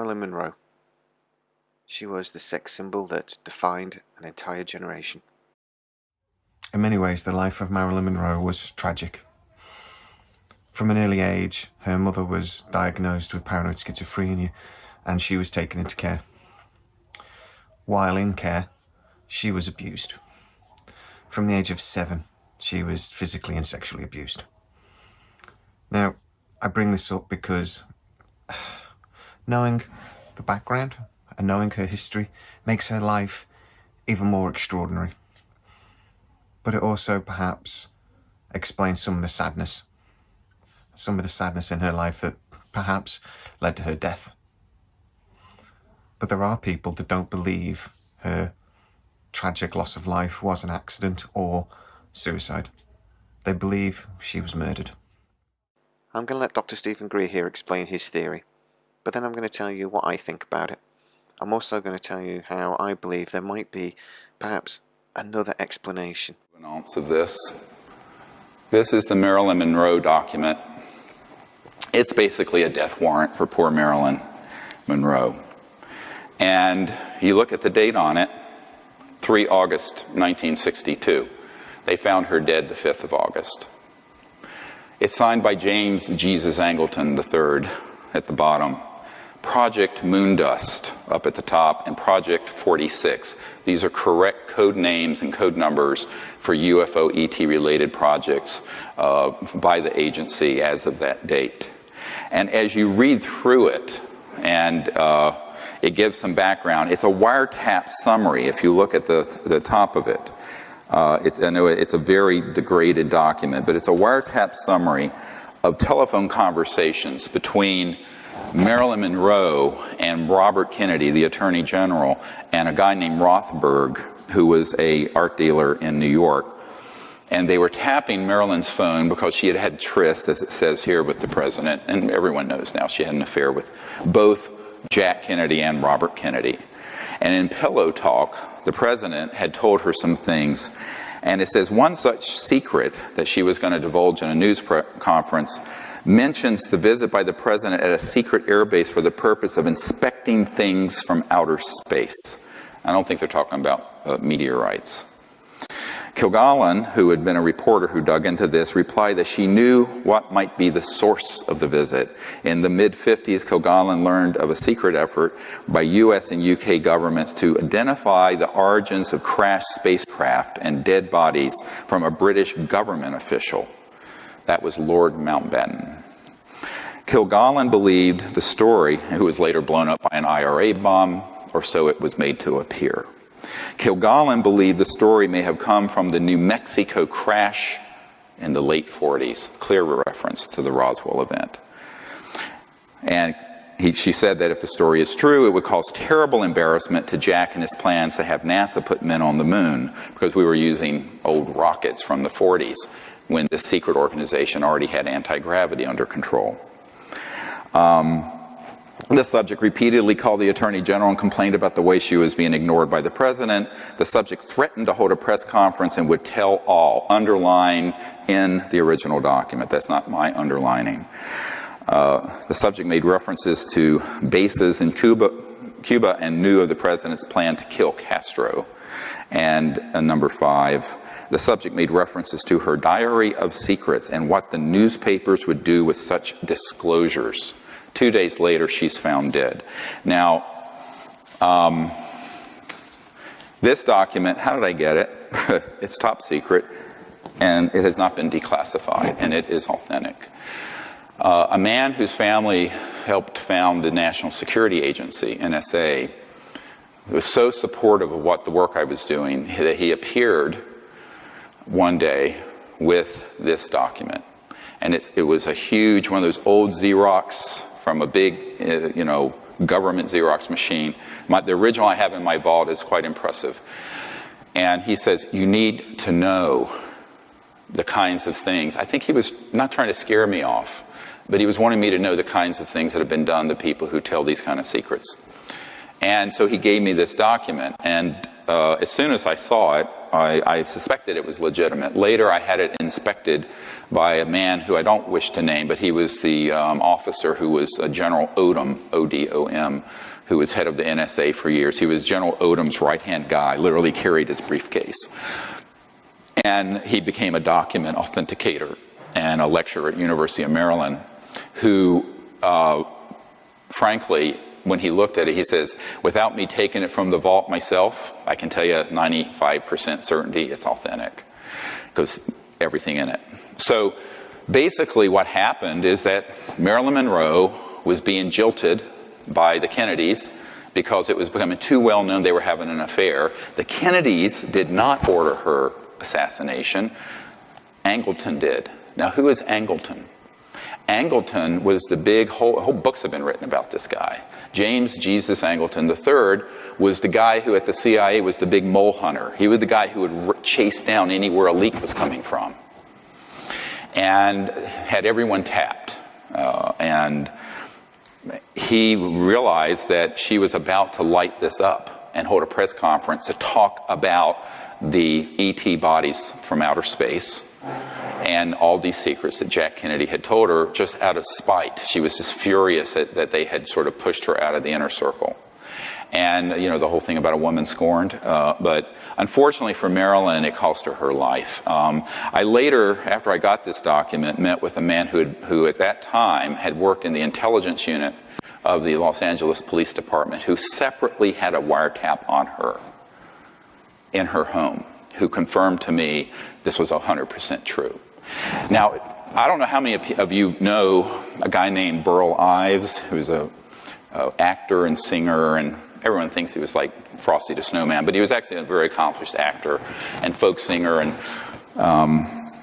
Marilyn Monroe. She was the sex symbol that defined an entire generation. In many ways, the life of Marilyn Monroe was tragic. From an early age, her mother was diagnosed with paranoid schizophrenia and she was taken into care. While in care, she was abused. From the age of 7, she was physically and sexually abused. Now, I bring this up because knowing the background and knowing her history makes her life even more extraordinary. But it also perhaps explains some of the sadness in her life that perhaps led to her death. But there are people that don't believe her tragic loss of life was an accident or suicide. They believe she was murdered. I'm going to let Dr. Stephen Greer here explain his theory, but then I'm going to tell you what I think about it. I'm also going to tell you how I believe there might be perhaps another explanation. Of this is the Marilyn Monroe document. It's basically a death warrant for poor Marilyn Monroe. And you look at the date on it, 3 August 1962. They found her dead the 5th of August. It's signed by James Jesus Angleton III at the bottom. Project Moondust up at the top, and Project 46. These are correct code names and code numbers for UFO ET related projects by the agency as of that date. And as you read through it, and it gives some background, it's a wiretap summary if you look at the top of it. I know it's a very degraded document, but it's a wiretap summary of telephone conversations between Marilyn Monroe and Robert Kennedy, the Attorney General, and a guy named Rothberg, who was an art dealer in New York. And they were tapping Marilyn's phone because she had had tryst, as it says here, with the president. And everyone knows now she had an affair with both Jack Kennedy and Robert Kennedy. And in pillow talk, the president had told her some things. And it says one such secret that she was going to divulge in a news conference mentions the visit by the president at a secret airbase for the purpose of inspecting things from outer space. I don't think they're talking about meteorites. Kilgallen, who had been a reporter who dug into this, replied that she knew what might be the source of the visit. In the mid-50s, Kilgallen learned of a secret effort by US and UK governments to identify the origins of crashed spacecraft and dead bodies from a British government official. That was Lord Mountbatten. Kilgallen believed the story, who was later blown up by an IRA bomb, or so it was made to appear. Kilgallen believed the story may have come from the New Mexico crash in the late 40s, clear reference to the Roswell event. And she said that if the story is true, it would cause terrible embarrassment to Jack and his plans to have NASA put men on the moon, because we were using old rockets from the 40s when this secret organization already had anti-gravity under control. The subject repeatedly called the Attorney General and complained about the way she was being ignored by the President. The subject threatened to hold a press conference and would tell all, underline in the original document. That's not my underlining. The subject made references to bases in Cuba and knew of the President's plan to kill Castro. And number 5, the subject made references to her diary of secrets and what the newspapers would do with such disclosures. 2 days later, she's found dead. Now, this document, how did I get it? It's top secret, and it has not been declassified, and it is authentic. A man whose family helped found the National Security Agency, NSA, was so supportive of what the work I was doing that he appeared one day with this document. And it was a huge, one of those old Xerox from a big, government Xerox machine. The original I have in my vault is quite impressive. And he says, you need to know the kinds of things. I think he was not trying to scare me off, but he was wanting me to know the kinds of things that have been done to people who tell these kind of secrets. And so he gave me this document, and as soon as I saw it, I suspected it was legitimate. Later, I had it inspected by a man who I don't wish to name, but he was the officer who was General Odom, O-D-O-M, who was head of the NSA for years. He was General Odom's right-hand guy, literally carried his briefcase. And he became a document authenticator and a lecturer at University of Maryland who, frankly, when he looked at it, he says, without me taking it from the vault myself, I can tell you 95% certainty it's authentic because everything in it. So basically what happened is that Marilyn Monroe was being jilted by the Kennedys because it was becoming too well known they were having an affair. The Kennedys did not order her assassination. Angleton did. Now, who is Angleton? Angleton was the big, whole books have been written about this guy. James Jesus Angleton III was the guy who at the CIA was the big mole hunter. He was the guy who would chase down anywhere a leak was coming from and had everyone tapped. And he realized that she was about to light this up and hold a press conference to talk about the ET bodies from outer space and all these secrets that Jack Kennedy had told her just out of spite. She was just furious that they had sort of pushed her out of the inner circle. And, you know, the whole thing about a woman scorned. But unfortunately for Marilyn, it cost her her life. I later, after I got this document, met with a man who at that time had worked in the intelligence unit of the Los Angeles Police Department, who separately had a wiretap on her in her home, who confirmed to me this was 100% true. Now, I don't know how many of you know a guy named Burl Ives, who's a actor and singer, and everyone thinks he was like Frosty the Snowman, but he was actually a very accomplished actor and folk singer, and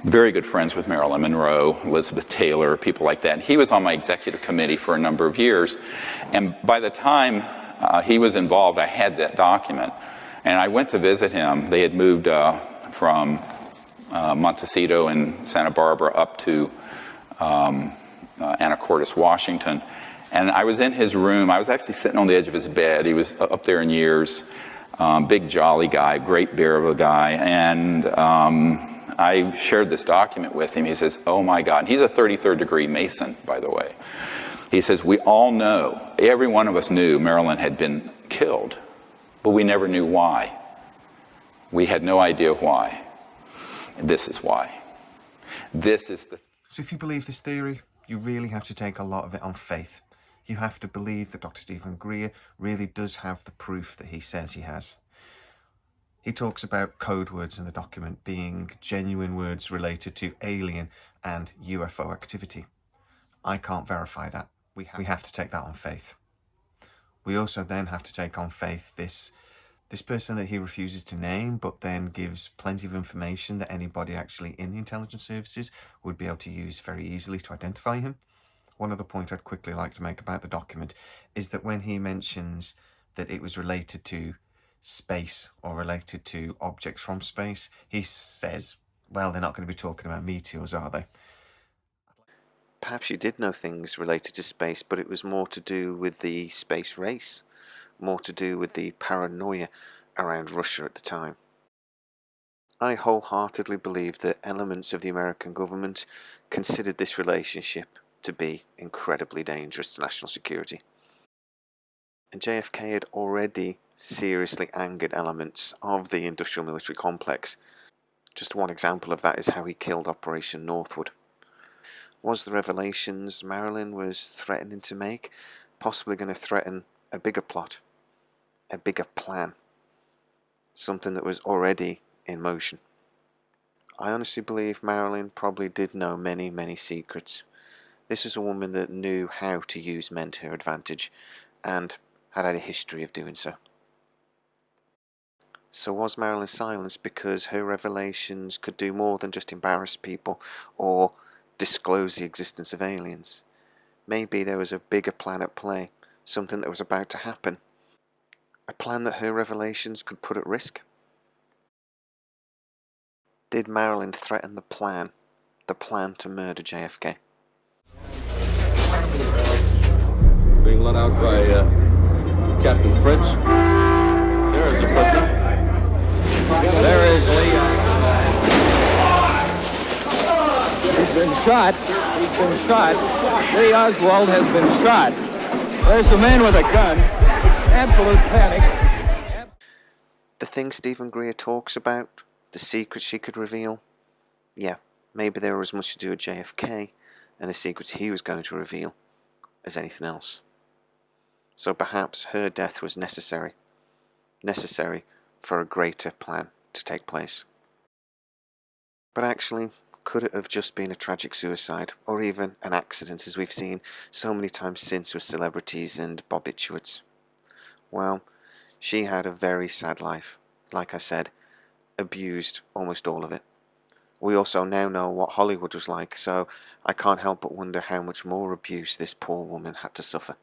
very good friends with Marilyn Monroe, Elizabeth Taylor, people like that. And he was on my executive committee for a number of years, and by the time he was involved, I had that document, and I went to visit him. They had moved from Montecito and Santa Barbara up to Anacortes, Washington. And I was in his room. I was actually sitting on the edge of his bed. He was up there in years, big jolly guy, great bear of a guy. And I shared this document with him. He says, oh my God. And he's a 33rd degree Mason, by the way. He says, we all know, every one of us knew Marilyn had been killed, but we never knew why. We had no idea why. This is why. This is the... So if you believe this theory, you really have to take a lot of it on faith. You have to believe that Dr. Stephen Greer really does have the proof that he says he has. He talks about code words in the document being genuine words related to alien and UFO activity. I can't verify that. We have to take that on faith. We also then have to take on faith this person that he refuses to name, but then gives plenty of information that anybody actually in the intelligence services would be able to use very easily to identify him. One other point I'd quickly like to make about the document is that when he mentions that it was related to space or related to objects from space, he says, well, they're not going to be talking about meteors, are they? Perhaps you did know things related to space, but it was more to do with the space race, more to do with the paranoia around Russia at the time. I wholeheartedly believe that elements of the American government considered this relationship to be incredibly dangerous to national security. And JFK had already seriously angered elements of the industrial military complex. Just one example of that is how he killed Operation Northwood. Was the revelations Marilyn was threatening to make possibly going to threaten a bigger plot, a bigger plan, something that was already in motion? I honestly believe Marilyn probably did know many, many secrets. This was a woman that knew how to use men to her advantage and had a history of doing so. So was Marilyn silenced because her revelations could do more than just embarrass people or disclose the existence of aliens? Maybe there was a bigger plan at play, something that was about to happen, a plan that her revelations could put at risk. Did Marilyn threaten the plan to murder JFK? Being let out by Captain Fritz. There is a prisoner. There is Lee. He's been shot. He's been shot. Lee Oswald has been shot. There's a man with a gun. Absolute panic. The things Stephen Greer talks about, the secrets she could reveal, yeah, maybe they were as much to do with JFK and the secrets he was going to reveal as anything else. So perhaps her death was necessary for a greater plan to take place. But actually, could it have just been a tragic suicide, or even an accident, as we've seen so many times since with celebrities and barbiturates? Well, she had a very sad life. Like I said, abused almost all of it. We also now know what Hollywood was like, so I can't help but wonder how much more abuse this poor woman had to suffer.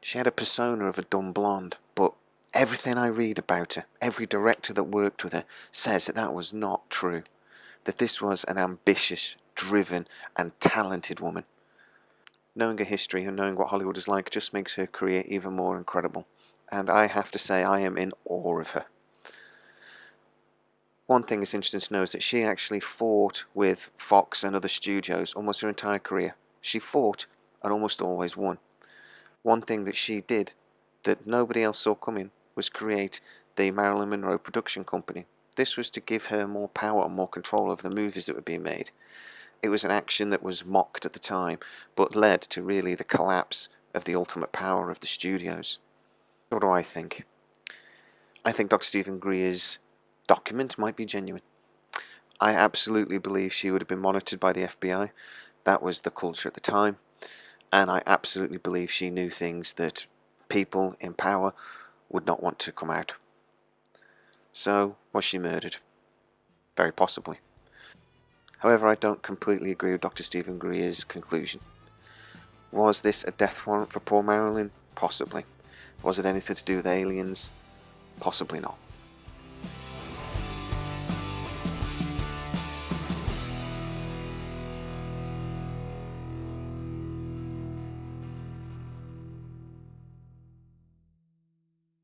She had a persona of a dumb blonde, but everything I read about her, every director that worked with her, says that that was not true. That this was an ambitious, driven, and talented woman. Knowing her history and knowing what Hollywood is like just makes her career even more incredible. And I have to say, I am in awe of her. One thing that's interesting to know is that she actually fought with Fox and other studios almost her entire career. She fought and almost always won. One thing that she did that nobody else saw coming was create the Marilyn Monroe production company. This was to give her more power and more control over the movies that were being made. It was an action that was mocked at the time, but led to really the collapse of the ultimate power of the studios. What do I think? I think Dr. Stephen Greer's document might be genuine. I absolutely believe she would have been monitored by the FBI. That was the culture at the time. And I absolutely believe she knew things that people in power would not want to come out. So, was she murdered? Very possibly. However, I don't completely agree with Dr. Stephen Greer's conclusion. Was this a death warrant for poor Marilyn? Possibly. Was it anything to do with aliens? Possibly not.